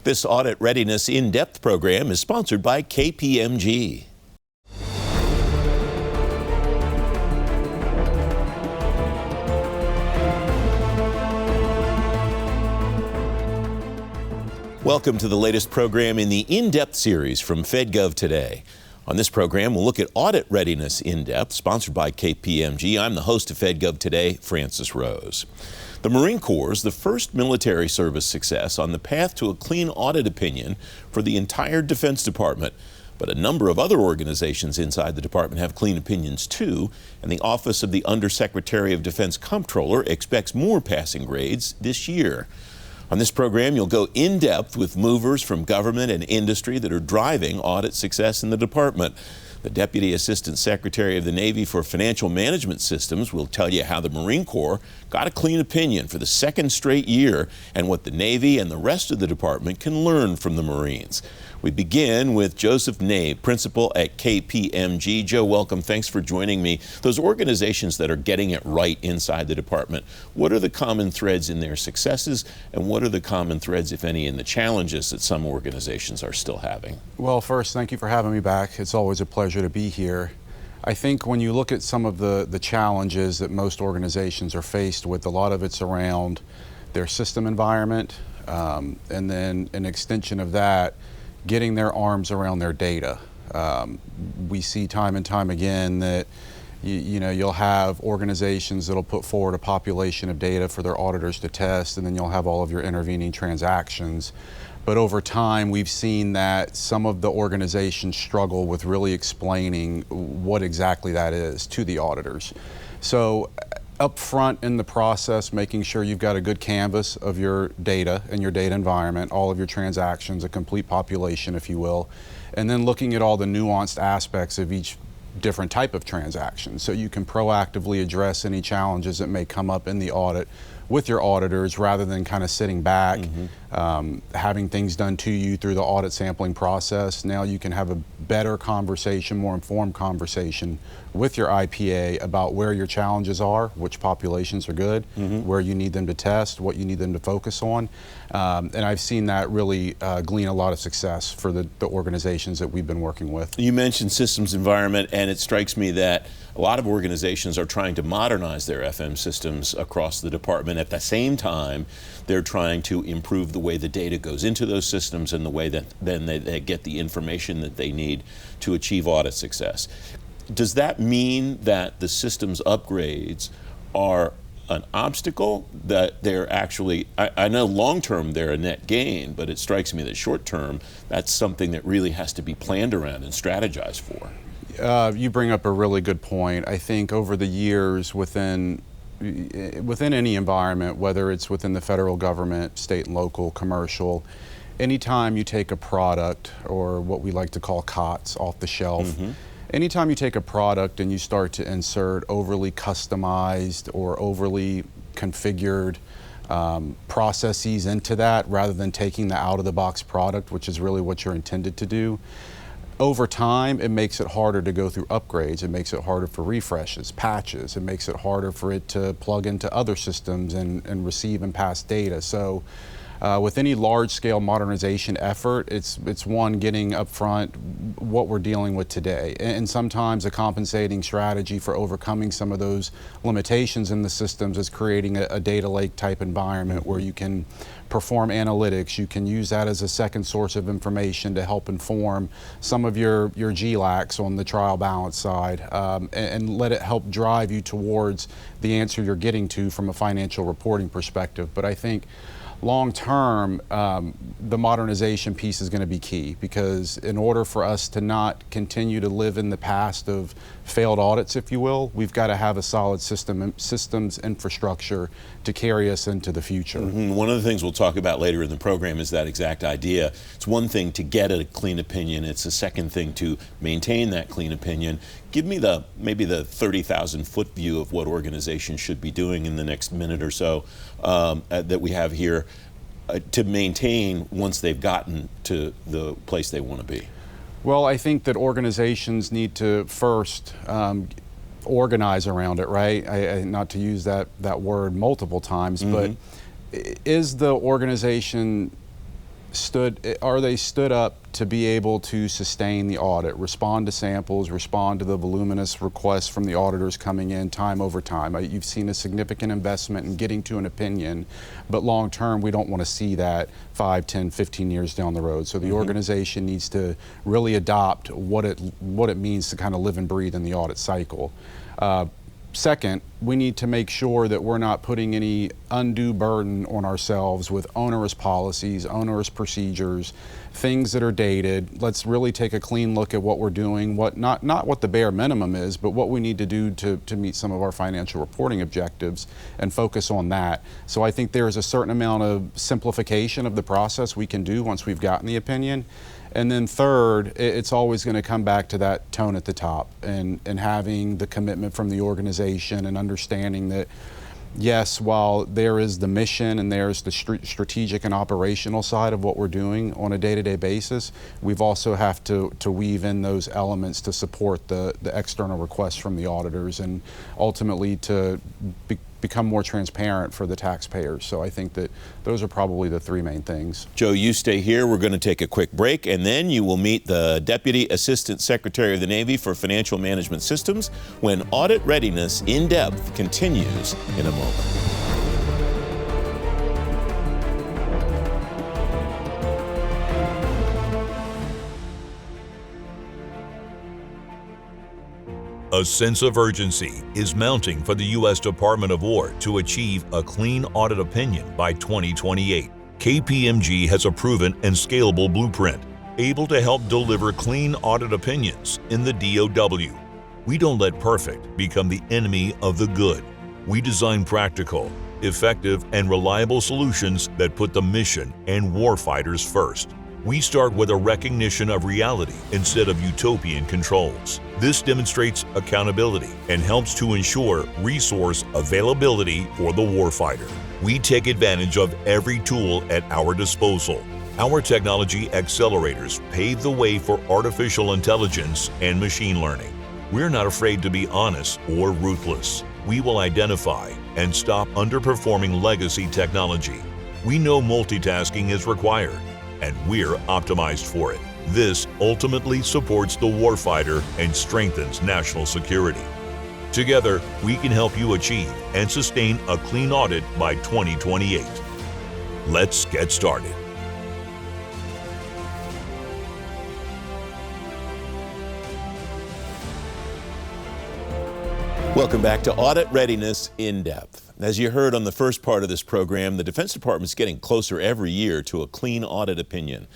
This Audit Readiness In-Depth program is sponsored by KPMG. Welcome to the latest program in the In-Depth series from FedGov Today. On this program, we'll look at Audit Readiness In-Depth, sponsored by KPMG. I'm the host of FedGov Today, Francis Rose. The Marine Corps is the first military service success on the path to a clean audit opinion for the entire Defense Department. But a number of other organizations inside the department have clean opinions too, and the Office of the Undersecretary of Defense Comptroller expects more passing grades this year. On this program, you'll go in-depth with movers from government and industry that are driving audit success in the department. The Deputy Assistant Secretary of the Navy for Financial Management Systems will tell you how the Marine Corps got a clean opinion for the second straight year and what the Navy and the rest of the department can learn from the Marines. We begin with Joseph Nave, Principal at KPMG. Joe, welcome. Thanks for joining me. Those organizations that are getting it right inside the department, what are the common threads in their successes, and what are the common threads, if any, in the challenges that some organizations are still having? Well, first, thank you for having me back. It's always a pleasure to be here. I think when you look at some of the challenges that most organizations are faced with, a lot of it's around their system environment, and then an extension of that, getting their arms around their data. We see time and time again that you'll have organizations that'll put forward a population of data for their auditors to test, and then you'll have all of your intervening transactions. But over time, we've seen that some of the organizations struggle with really explaining what exactly that is to the auditors. So up front in the process, making sure you've got a good canvas of your data and your data environment, all of your transactions, a complete population, if you will, and then looking at all the nuanced aspects of each different type of transaction so you can proactively address any challenges that may come up in the audit with your auditors rather than kind of sitting back, having things done to you through the audit sampling process. Now you can have a better conversation, more informed conversation with your IPA about where your challenges are, which populations are good, where you need them to test, what you need them to focus on. And I've seen that really glean a lot of success for the organizations that we've been working with. You mentioned systems environment, and it strikes me that a lot of organizations are trying to modernize their FM systems across the department. At the same time, they're trying to improve the way the data goes into those systems and the way that then they get the information that they need to achieve audit success. Does that mean that the systems upgrades are an obstacle, that they're actually, I know long-term they're a net gain, but it strikes me that short-term, that's something that really has to be planned around and strategized for? You bring up a really good point. I think over the years within any environment, whether it's within the federal government, state and local, commercial, anytime you take a product, or what we like to call COTS, off the shelf, anytime you take a product and you start to insert overly customized or overly configured processes into that rather than taking the out-of-the-box product, which is really what you're intended to do, over time, it makes it harder to go through upgrades. It makes it harder for refreshes, patches. It makes it harder for it to plug into other systems and receive and pass data. So with any large-scale modernization effort, it's one, getting upfront what we're dealing with today. And sometimes a compensating strategy for overcoming some of those limitations in the systems is creating a data lake type environment where you can perform analytics. You can use that as a second source of information to help inform some of your GLACs on the trial balance side, and let it help drive you towards the answer you're getting to from a financial reporting perspective. But I think long term, the modernization piece is going to be key, because in order for us to not continue to live in the past of failed audits, if you will, we've got to have a solid systems infrastructure to carry us into the future. One of the things we'll talk about later in the program is that exact idea. It's one thing to get a clean opinion. It's a second thing to maintain that clean opinion. Give me maybe the 30,000 foot view of what organizations should be doing in the next minute or so that we have here to maintain once they've gotten to the place they want to be. Well, I think that organizations need to first organize around it, right? Not to use that word multiple times, but is the organization stood up to be able to sustain the audit, respond to samples, respond to the voluminous requests from the auditors coming in time over time? You've seen a significant investment in getting to an opinion, but long term we don't want to see that 5, 10, 15 years down the road. So the organization needs to really adopt what it means to kind of live and breathe in the audit cycle. Second, we need to make sure that we're not putting any undue burden on ourselves with onerous policies, onerous procedures, things that are dated. Let's really take a clean look at what we're doing, not what the bare minimum is, but what we need to do to meet some of our financial reporting objectives and focus on that. So I think there's a certain amount of simplification of the process we can do once we've gotten the opinion. And then third, it's always going to come back to that tone at the top and having the commitment from the organization and understanding that, yes, while there is the mission and there's the strategic and operational side of what we're doing on a day-to-day basis, we've also have to weave in those elements to support the external requests from the auditors and ultimately to become more transparent for the taxpayers. So I think that those are probably the three main things. Joe, you stay here. We're going to take a quick break, and then you will meet the Deputy Assistant Secretary of the Navy for Financial Management Systems when Audit Readiness in Depth continues in a moment. A sense of urgency is mounting for the U.S. Department of War to achieve a clean audit opinion by 2028. KPMG has a proven and scalable blueprint, able to help deliver clean audit opinions in the DoW. We don't let perfect become the enemy of the good. We design practical, effective, and reliable solutions that put the mission and warfighters first. We start with a recognition of reality instead of utopian controls. This demonstrates accountability and helps to ensure resource availability for the warfighter. We take advantage of every tool at our disposal. Our technology accelerators pave the way for artificial intelligence and machine learning. We're not afraid to be honest or ruthless. We will identify and stop underperforming legacy technology. We know multitasking is required, and we're optimized for it. This ultimately supports the warfighter and strengthens national security. Together, we can help you achieve and sustain a clean audit by 2028. Let's get started. Welcome back to Audit Readiness in Depth. As you heard on the first part of this program, the Defense Department is getting closer every year to a clean audit opinion.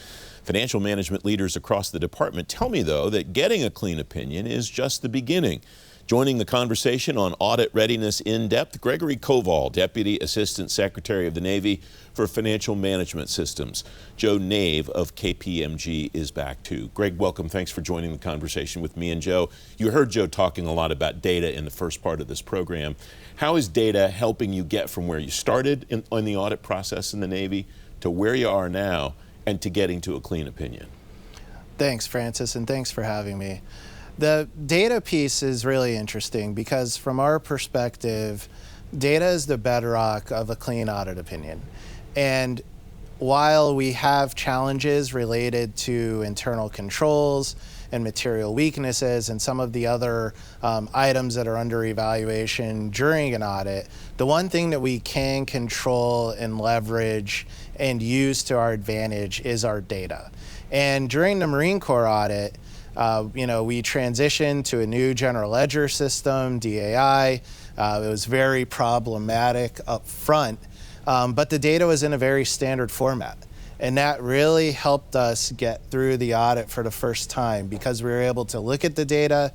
Financial management leaders across the department tell me, though, that getting a clean opinion is just the beginning. Joining the conversation on Audit Readiness in Depth, Gregory Koval, Deputy Assistant Secretary of the Navy for Financial Management Systems. Joe Nave of KPMG is back too. Greg, welcome. Thanks for joining the conversation with me and Joe. You heard Joe talking a lot about data in the first part of this program. How is data helping you get from where you started in the audit process in the Navy to where you are now and to getting to a clean opinion? Thanks, Francis, and thanks for having me. The data piece is really interesting because from our perspective, data is the bedrock of a clean audit opinion. And while we have challenges related to internal controls and material weaknesses and some of the other items that are under evaluation during an audit, the one thing that we can control and leverage and use to our advantage is our data. And during the Marine Corps audit, we transitioned to a new general ledger system, DAI. It was very problematic up front, but the data was in a very standard format. And that really helped us get through the audit for the first time because we were able to look at the data,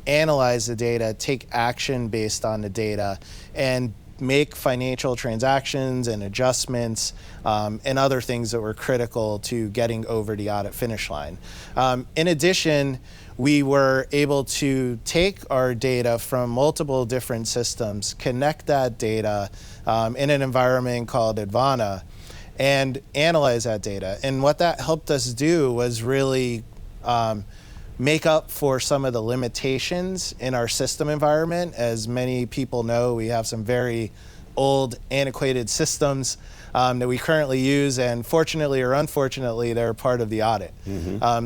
analyze the data, take action based on the data, and make financial transactions and adjustments and other things that were critical to getting over the audit finish line. In addition, we were able to take our data from multiple different systems, connect that data in an environment called Advana, and analyze that data. And what that helped us do was really make up for some of the limitations in our system environment. As many people know, we have some very old, antiquated systems that we currently use, and fortunately or unfortunately, they're part of the audit.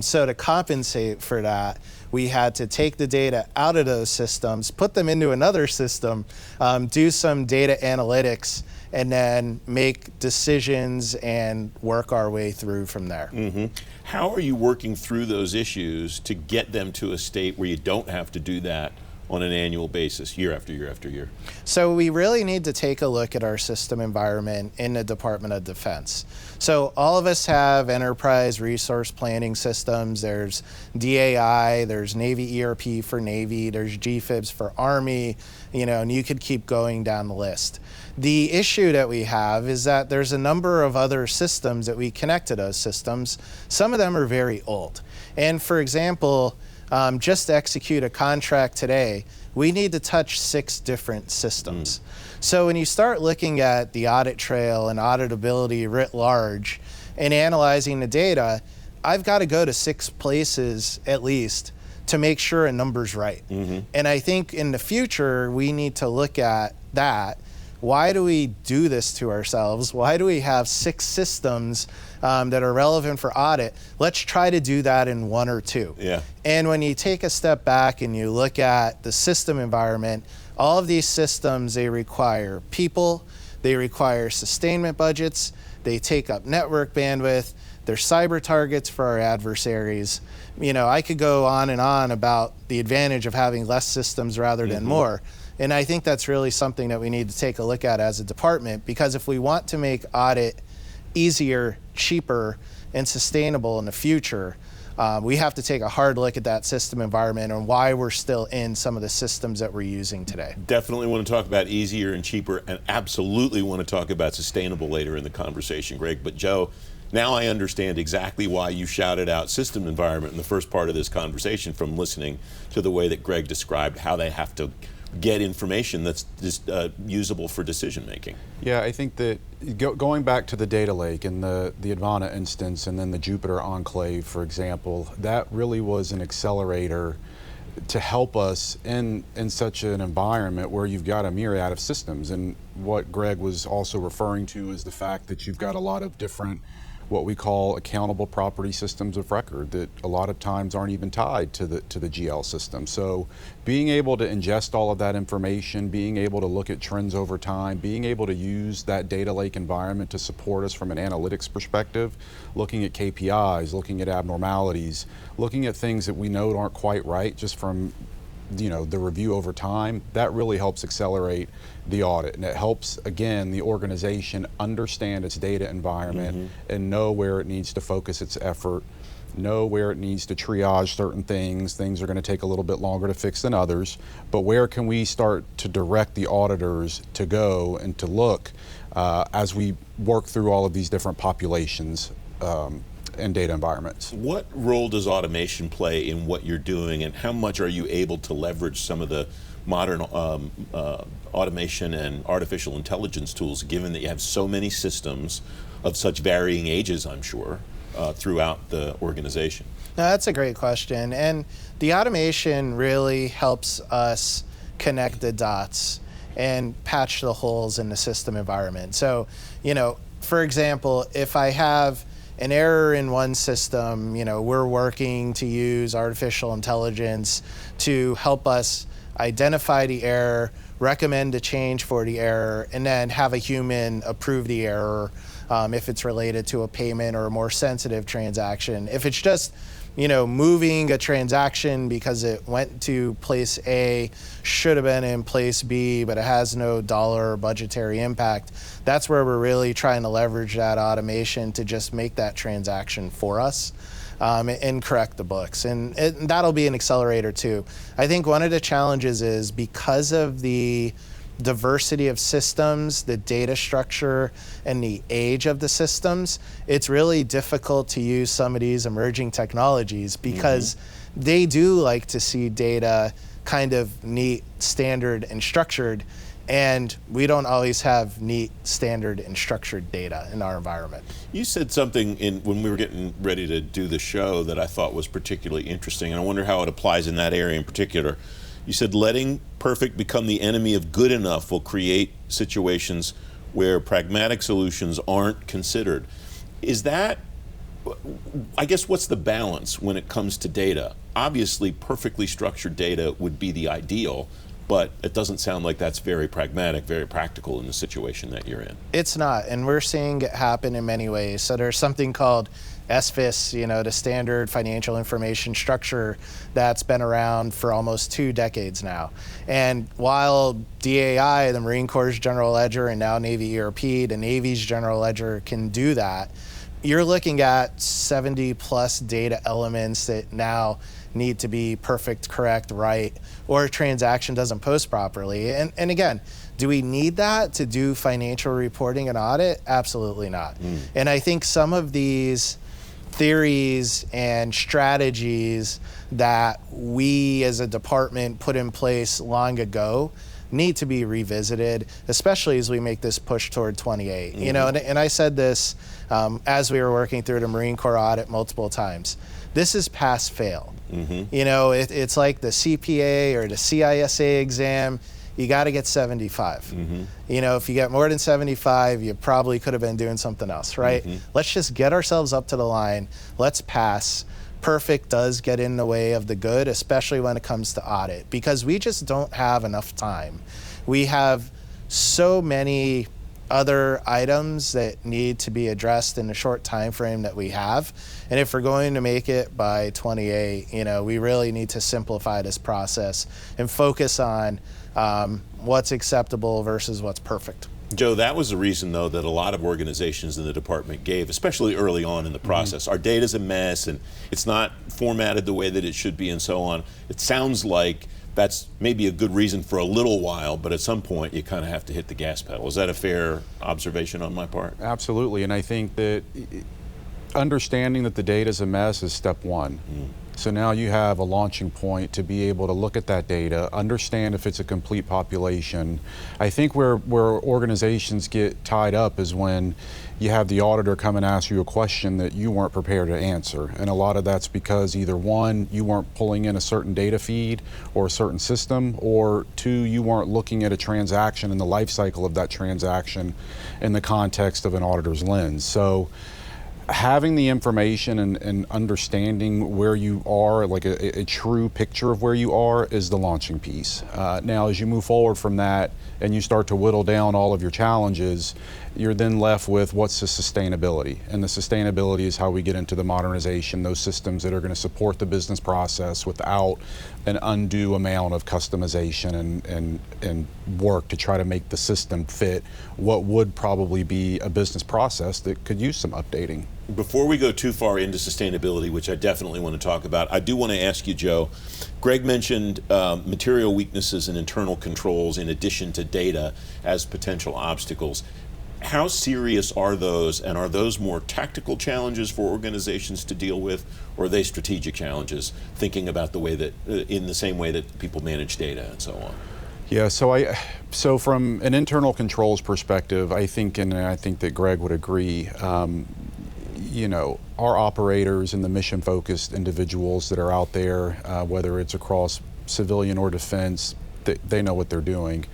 So to compensate for that, we had to take the data out of those systems, put them into another system, do some data analytics, and then make decisions and work our way through from there. How are you working through those issues to get them to a state where you don't have to do that on an annual basis, year after year after year? So we really need to take a look at our system environment in the Department of Defense. So all of us have enterprise resource planning systems. There's DAI, there's Navy ERP for Navy, there's GFIBS for Army, and you could keep going down the list. The issue that we have is that there's a number of other systems that we connect to those systems. Some of them are very old. And for example, just to execute a contract today, we need to touch 6 different systems. So when you start looking at the audit trail and auditability writ large and analyzing the data, I've got to go to 6 places at least to make sure a number's right. And I think in the future, we need to look at that. Why do we do this to ourselves? Why do we have 6 systems that are relevant for audit? Let's try to do that in 1 or 2. And when you take a step back and you look at the system environment, all of these systems, they require people, they require sustainment budgets, they take up network bandwidth, they're cyber targets for our adversaries. I could go on and on about the advantage of having less systems rather than more. And I think that's really something that we need to take a look at as a department, because if we want to make audit easier, cheaper, and sustainable in the future, we have to take a hard look at that system environment and why we're still in some of the systems that we're using today. Definitely want to talk about easier and cheaper, and absolutely want to talk about sustainable later in the conversation, Greg. But Joe, now I understand exactly why you shouted out system environment in the first part of this conversation, from listening to the way that Greg described how they have to get information that's usable for decision making. Yeah, I think that going back to the data lake and the Advana instance and then the Jupyter Enclave, for example, that really was an accelerator to help us in such an environment where you've got a myriad of systems. And what Greg was also referring to is the fact that you've got a lot of different what we call accountable property systems of record that a lot of times aren't even tied to the GL system. So being able to ingest all of that information, being able to look at trends over time, being able to use that data lake environment to support us from an analytics perspective, looking at KPIs, looking at abnormalities, looking at things that we know aren't quite right just from the review over time, that really helps accelerate the audit. And it helps, again, the organization understand its data environment and know where it needs to focus its effort, know where it needs to triage certain things. Things are going to take a little bit longer to fix than others, but where can we start to direct the auditors to go and to look as we work through all of these different populations and data environments. What role does automation play in what you're doing, and how much are you able to leverage some of the modern automation and artificial intelligence tools, given that you have so many systems of such varying ages, I'm sure, throughout the organization? No, that's a great question. And the automation really helps us connect the dots and patch the holes in the system environment. So, for example, if I have an error in one system, we're working to use artificial intelligence to help us identify the error, recommend a change for the error, and then have a human approve the error if it's related to a payment or a more sensitive transaction. If it's just moving a transaction because it went to place A, should have been in place B, but it has no dollar or budgetary impact, that's where we're really trying to leverage that automation to just make that transaction for us and correct the books. And that'll be an accelerator too. I think one of the challenges is because of the diversity of systems, the data structure, and the age of the systems, it's really difficult to use some of these emerging technologies because they do like to see data kind of neat, standard, and structured, and we don't always have neat, standard, and structured data in our environment. You said something when we were getting ready to do the show that I thought was particularly interesting, and I wonder how it applies in that area in particular. You said letting perfect become the enemy of good enough will create situations where pragmatic solutions aren't considered. Is that, I guess, what's the balance when it comes to data? Obviously, perfectly structured data would be the ideal, but it doesn't sound like that's very pragmatic, very practical in the situation that you're in. It's not, and we're seeing it happen in many ways. So there's something called SFIS, the Standard Financial Information Structure, that's been around for almost 2 decades now. And while DAI, the Marine Corps' General Ledger, and now Navy ERP, the Navy's General Ledger, can do that, you're looking at 70 plus data elements that now need to be perfect, correct, right, or a transaction doesn't post properly. And again, do we need that to do financial reporting and audit? Absolutely not. And I think some of these theories and strategies that we as a department put in place long ago need to be revisited, especially as we make this push toward 28. And I said this as we were working through the Marine Corps audit multiple times. This is pass fail. It's like the CPA or the CISA exam. You got to get 75. If you get more than 75, you probably could have been doing something else, right? Let's just get ourselves up to the line. Let's pass. Perfect does get in the way of the good, especially when it comes to audit, because we just don't have enough time. We have so many other items that need to be addressed in the short time frame that we have. And if we're going to make it by 28, we really need to simplify this process and focus on what's acceptable versus what's perfect. Joe, that was the reason, though, that a lot of organizations in the department gave, especially early on in the process. Our data's a mess, and it's not formatted the way that it should be, and so on. It sounds like that's maybe a good reason for a little while, but at some point you kind of have to hit the gas pedal. Is that a fair observation on my part? Absolutely, and I think that understanding that the data's a mess is step one. So now you have a launching point to be able to look at that data, understand if it's a complete population. I think where organizations get tied up is when you have the auditor come and ask you a question that you weren't prepared to answer. And a lot of that's because either one, you weren't pulling in a certain data feed or a certain system, or two, you weren't looking at a transaction and the life cycle of that transaction in the context of an auditor's lens. So having the information and understanding where you are, like a true picture of where you are, is the launching piece. Now, as you move forward from that and you start to whittle down all of your challenges, you're then left with what's the sustainability. And the sustainability is how we get into the modernization, those systems that are going to support the business process without an undue amount of customization and work to try to make the system fit what would probably be a business process that could use some updating. Before we go too far into sustainability, which I definitely want to talk about, I do want to ask you, Joe, Greg mentioned material weaknesses and internal controls in addition to data as potential obstacles. How serious are those, and are those more tactical challenges for organizations to deal with, or are they strategic challenges, thinking about the way that, in the same way that people manage data and so on? Yeah, so from an internal controls perspective, I think that Greg would agree, our operators and the mission-focused individuals that are out there, whether it's across civilian or defense, they know what they're doing.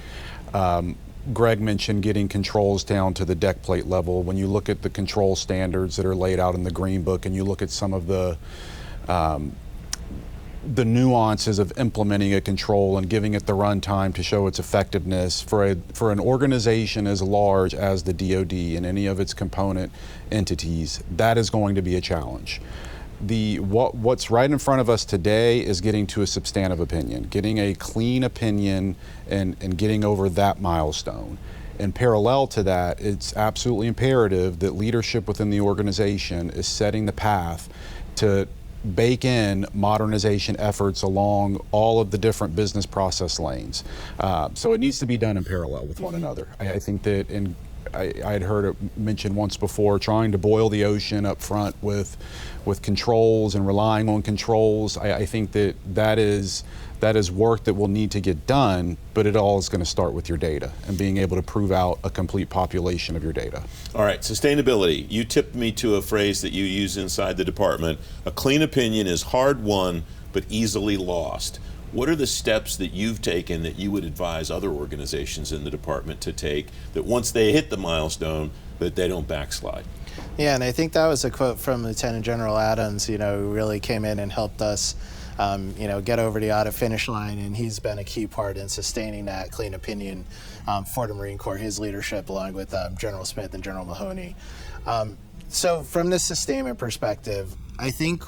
Greg mentioned getting controls down to the deck plate level. When you look at the control standards that are laid out in the Green Book, and you look at some of the nuances of implementing a control and giving it the runtime to show its effectiveness for an organization as large as the DoD and any of its component entities, that is going to be a challenge. What's right in front of us today is getting to a substantive opinion, getting a clean opinion and getting over that milestone. And parallel to that, it's absolutely imperative that leadership within the organization is setting the path to bake in modernization efforts along all of the different business process lanes. So it needs to be done in parallel with one another. I think that I had heard it mentioned once before, trying to boil the ocean up front with controls and relying on controls. I think that is work that will need to get done, but it all is going to start with your data and being able to prove out a complete population of your data. All right, sustainability. You tipped me to a phrase that you use inside the department. A clean opinion is hard won, but easily lost. What are the steps that you've taken that you would advise other organizations in the department to take, that once they hit the milestone, that they don't backslide? Yeah, and I think that was a quote from Lieutenant General Adams, who really came in and helped us, get over the audit finish line, and he's been a key part in sustaining that clean opinion for the Marine Corps, his leadership, along with General Smith and General Mahoney. So from the sustainment perspective, I think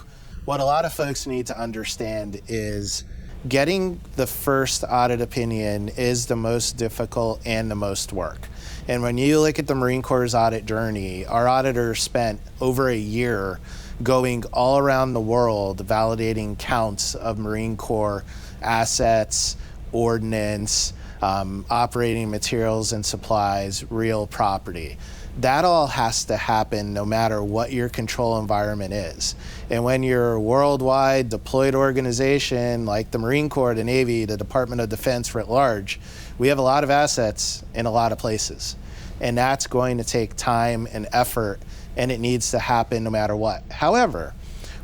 what a lot of folks need to understand is getting the first audit opinion is the most difficult and the most work. And when you look at the Marine Corps' audit journey, our auditors spent over a year going all around the world validating counts of Marine Corps assets, ordnance, operating materials and supplies, real property. That all has to happen no matter what your control environment is. And when you're a worldwide deployed organization like the Marine Corps, the Navy, the Department of Defense writ large, we have a lot of assets in a lot of places. And that's going to take time and effort, and it needs to happen no matter what. However,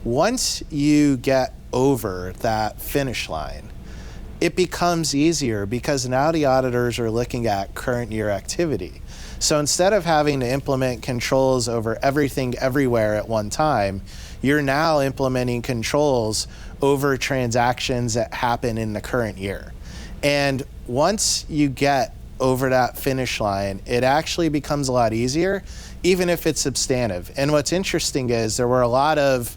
once you get over that finish line, it becomes easier because now the auditors are looking at current year activity. So instead of having to implement controls over everything everywhere at one time, you're now implementing controls over transactions that happen in the current year. And once you get over that finish line, it actually becomes a lot easier, even if it's substantive. And what's interesting is there were a lot of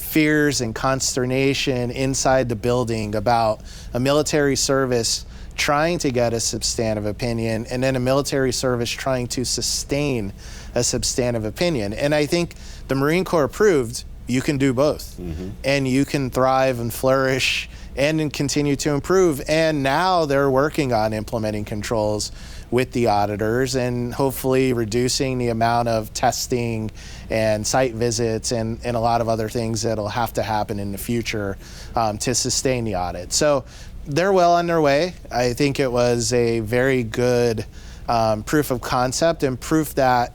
fears and consternation inside the building about a military service trying to get a substantive opinion, and then a military service trying to sustain a substantive opinion. And I think the Marine Corps proved you can do both, and you can thrive and flourish and continue to improve. And now they're working on implementing controls with the auditors and hopefully reducing the amount of testing and site visits and a lot of other things that'll have to happen in the future to sustain the audit. So they're well on their way. I think it was a very good proof of concept and proof that,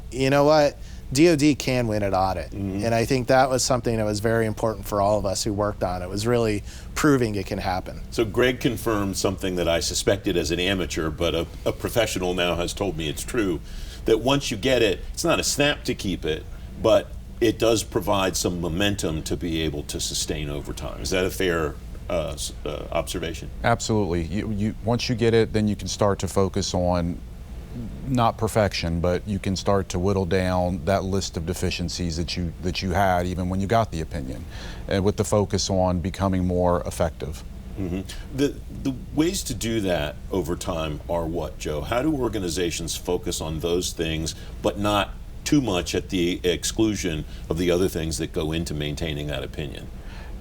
DoD can win at audit. And I think that was something that was very important for all of us who worked on it. It was really proving it can happen. So Greg confirmed something that I suspected as an amateur, but a professional now has told me it's true, that once you get it, it's not a snap to keep it, but it does provide some momentum to be able to sustain over time. Is that a fair observation? Absolutely. You once you get it, then you can start to focus on not perfection, but you can start to whittle down that list of deficiencies that you had even when you got the opinion, and with the focus on becoming more effective. The ways to do that over time are what, Joe? How do organizations focus on those things, but not too much at the exclusion of the other things that go into maintaining that opinion?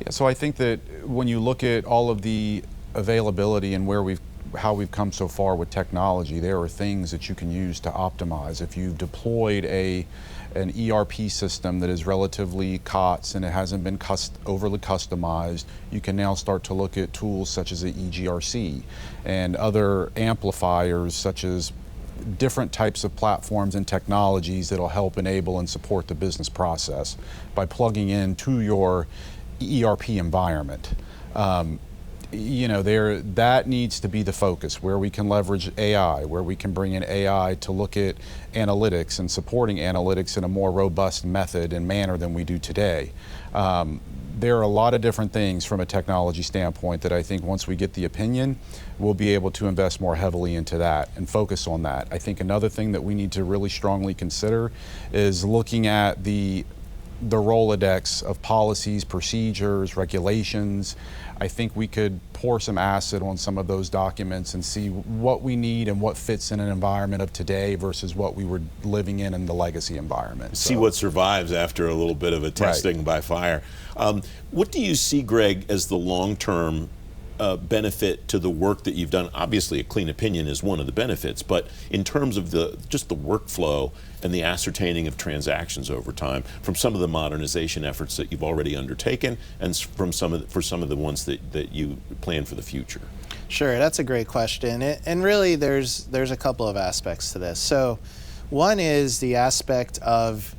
Yeah, so I think that when you look at all of the availability and how we've come so far with technology, there are things that you can use to optimize. If you've deployed an ERP system that is relatively COTS and it hasn't been overly customized, you can now start to look at tools such as the EGRC and other amplifiers such as different types of platforms and technologies that'll help enable and support the business process by plugging into your ERP environment. That needs to be the focus, where we can leverage AI, where we can bring in AI to look at analytics and supporting analytics in a more robust method and manner than we do today. There are a lot of different things from a technology standpoint that I think once we get the opinion, we'll be able to invest more heavily into that and focus on that. I think another thing that we need to really strongly consider is looking at the Rolodex of policies, procedures, regulations. I think we could pour some acid on some of those documents and see what we need and what fits in an environment of today versus what we were living in the legacy environment. See what survives after a little bit of a testing by fire. What do you see, Greg, as the long-term benefit to the work that you've done? Obviously, a clean opinion is one of the benefits, but in terms of just the workflow and the ascertaining of transactions over time, from some of the modernization efforts that you've already undertaken, and for some of the ones that you plan for the future. Sure, that's a great question, and really, there's a couple of aspects to this. So, one is the aspect of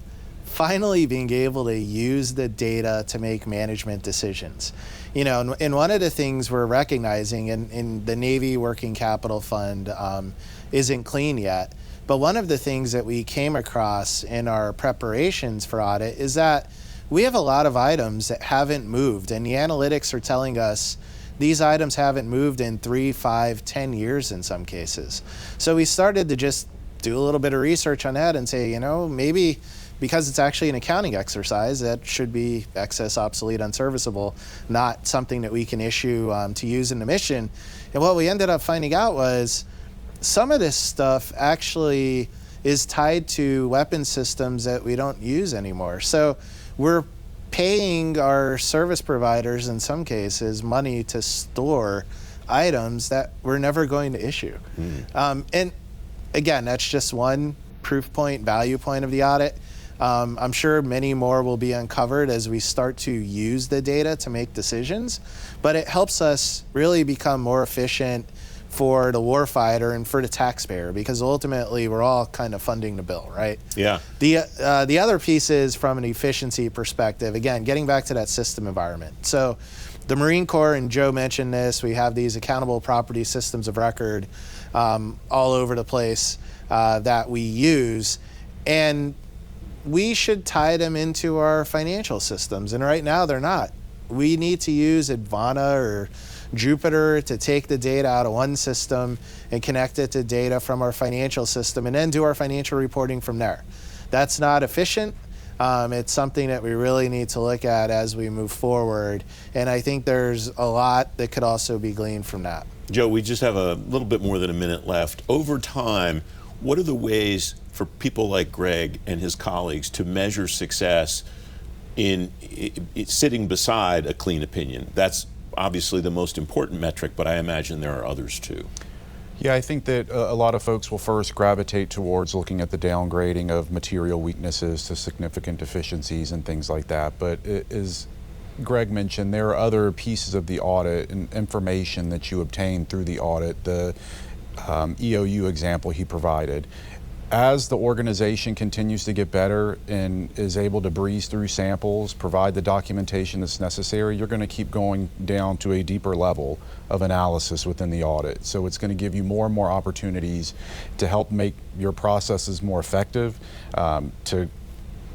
finally being able to use the data to make management decisions. You know, and one of the things we're recognizing in the Navy Working Capital Fund isn't clean yet, but one of the things that we came across in our preparations for audit is that we have a lot of items that haven't moved, and the analytics are telling us these items haven't moved in 3, 5, 10 years in some cases. So we started to just do a little bit of research on that and say, you know, maybe because it's actually an accounting exercise, that should be excess, obsolete, unserviceable, not something that we can issue to use in the mission. And what we ended up finding out was some of this stuff actually is tied to weapon systems that we don't use anymore. So we're paying our service providers, in some cases, money to store items that we're never going to issue. And again, that's just one proof point, value point of the audit. I'm sure many more will be uncovered as we start to use the data to make decisions, but it helps us really become more efficient for the warfighter and for the taxpayer, because ultimately we're all kind of funding the bill, right? Yeah. The other piece is from an efficiency perspective, again, getting back to that system environment. So the Marine Corps, and Joe mentioned this, we have these accountable property systems of record all over the place that we use, and we should tie them into our financial systems, and right now they're not. We need to use Advana or Jupyter to take the data out of one system and connect it to data from our financial system and then do our financial reporting from there. That's not efficient. It's something that we really need to look at as we move forward, and I think there's a lot that could also be gleaned from that. Joe, we just have a little bit more than a minute left. Over time, what are the ways for people like Greg and his colleagues to measure success in sitting beside a clean opinion? That's obviously the most important metric, but I imagine there are others too. Yeah, I think that a lot of folks will first gravitate towards looking at the downgrading of material weaknesses to significant deficiencies and things like that. But as Greg mentioned, there are other pieces of the audit and information that you obtain through the audit, the EOU example he provided. As the organization continues to get better and is able to breeze through samples, provide the documentation that's necessary, you're going to keep going down to a deeper level of analysis within the audit. So it's going to give you more and more opportunities to help make your processes more effective, to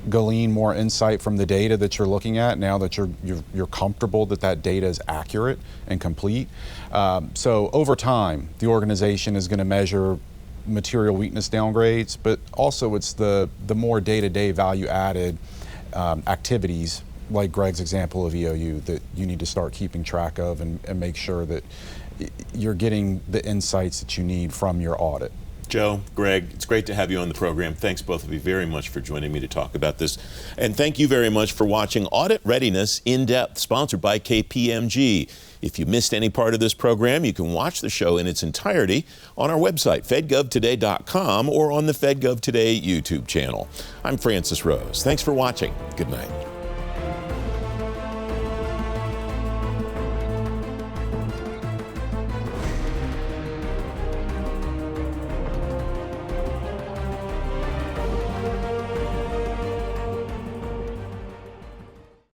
glean more insight from the data that you're looking at now that you're comfortable that that data is accurate and complete. So over time, the organization is going to measure material weakness downgrades, but also it's the more day-to-day value added activities like Greg's example of EOU that you need to start keeping track of and make sure that you're getting the insights that you need from your audit. Joe, Greg, it's great to have you on the program. Thanks both of you very much for joining me to talk about this. And thank you very much for watching Audit Readiness In Depth, sponsored by KPMG. If you missed any part of this program, you can watch the show in its entirety on our website, fedgovtoday.com, or on the FedGov Today YouTube channel. I'm Francis Rose. Thanks for watching. Good night.